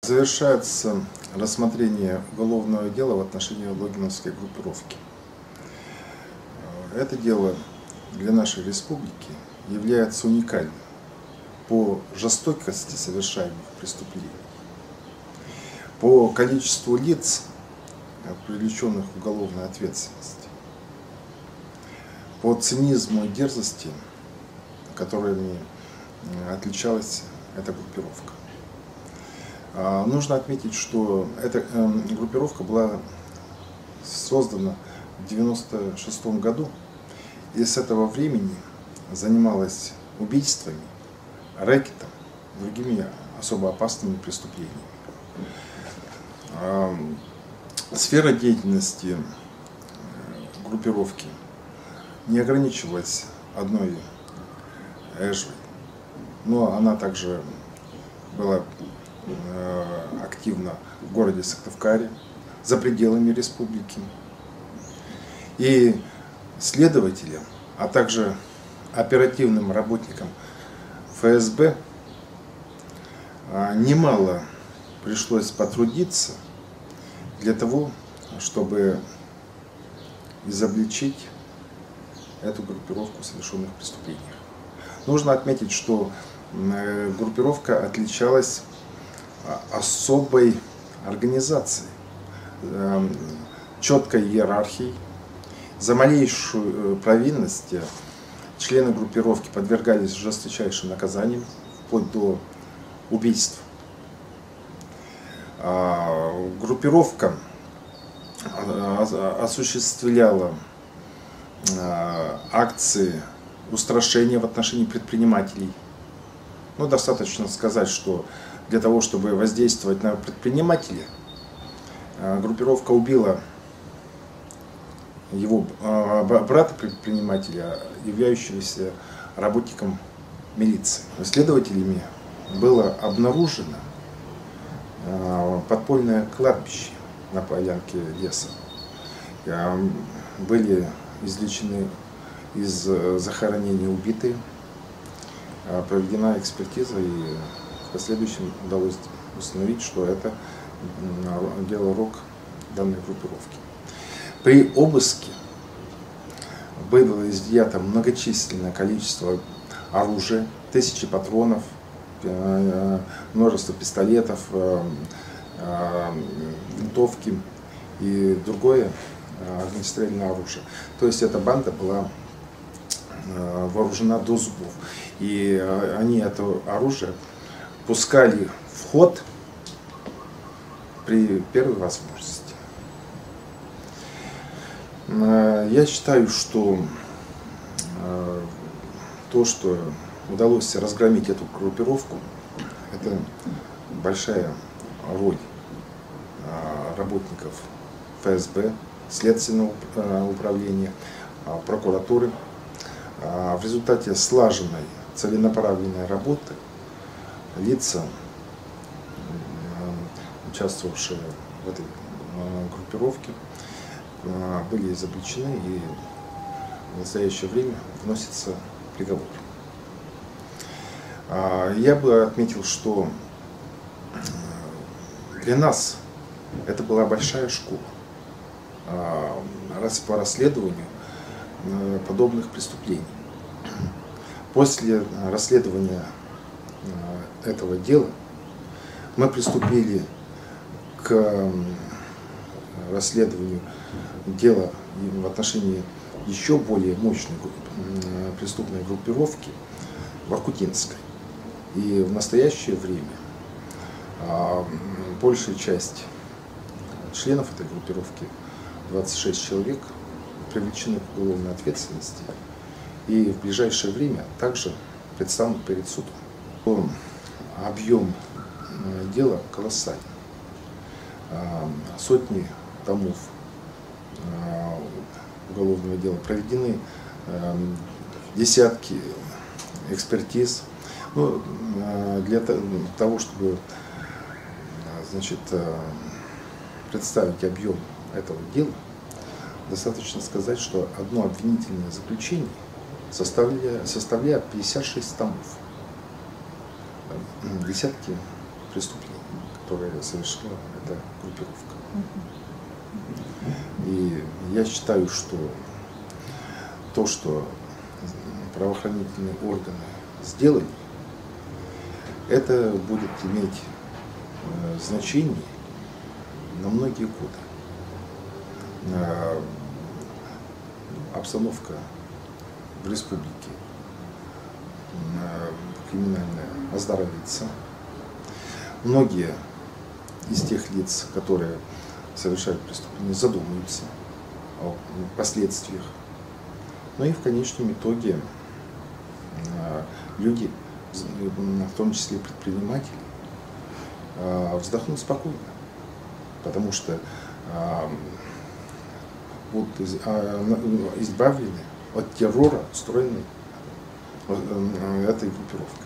Завершается рассмотрение уголовного дела в отношении логиновской группировки. Это дело для нашей республики является уникальным по жестокости совершаемых преступлений, по количеству лиц, привлеченных к уголовной ответственности, по цинизму и дерзости, которыми отличалась эта группировка. Нужно отметить, что эта группировка была создана в 1996 году и с этого времени занималась убийствами, рэкетом, другими особо опасными преступлениями. Сфера деятельности группировки не ограничивалась одной Эжвой, но она также была активно в городе Сыктывкаре, за пределами республики. И следователям, а также оперативным работникам ФСБ немало пришлось потрудиться для того, чтобы изобличить эту группировку в совершенных преступлениях. Нужно отметить, что группировка отличалась особой организацией, четкой иерархией. За малейшую провинность члены группировки подвергались жесточайшим наказаниям, вплоть до убийств. Группировка осуществляла акции устрашения в отношении предпринимателей. Ну, достаточно сказать, что для того, чтобы воздействовать на предпринимателя, группировка убила его брата-предпринимателя, являющегося работником милиции. Следователями было обнаружено подпольное кладбище на полянке леса. Были извлечены из захоронений убитые, проведена экспертиза, и в последующем удалось установить, что это дело рук данной группировки. При обыске было изъято многочисленное количество оружия, тысячи патронов, множество пистолетов, винтовки и другое огнестрельное оружие. То есть эта банда была вооружена до зубов. И они это оружие пускали в ход при первой возможности. Я считаю, что то, что удалось разгромить эту группировку, это большая роль работников ФСБ, Следственного управления, прокуратуры. В результате слаженной, целенаправленной работы лица, участвовавшие в этой группировке, были изобличены, и в настоящее время вносится приговор. Я бы отметил, что для нас это была большая школа по расследованию подобных преступлений. После расследования этого дела мы приступили к расследованию дела в отношении еще более мощной преступной группировки Воркутинской. И в настоящее время большая часть членов этой группировки, 26 человек, привлечены к уголовной ответственности и в ближайшее время также предстанут перед судом. Объем дела колоссальный. Сотни томов уголовного дела проведены, десятки экспертиз. Ну, для того, чтобы, значит, представить объем этого дела, достаточно сказать, что одно обвинительное заключение составляет 56 томов, десятки преступлений. которое совершила эта группировка. И я считаю, что то, что правоохранительные органы сделали, это будет иметь значение на многие годы. Обстановка в республике криминальная оздоровится. Многие из тех лиц, которые совершают преступления, задумаются о последствиях. Ну и в конечном итоге люди, в том числе предприниматели, вздохнут спокойно, потому что будут избавлены от террора, устроенной этой группировкой.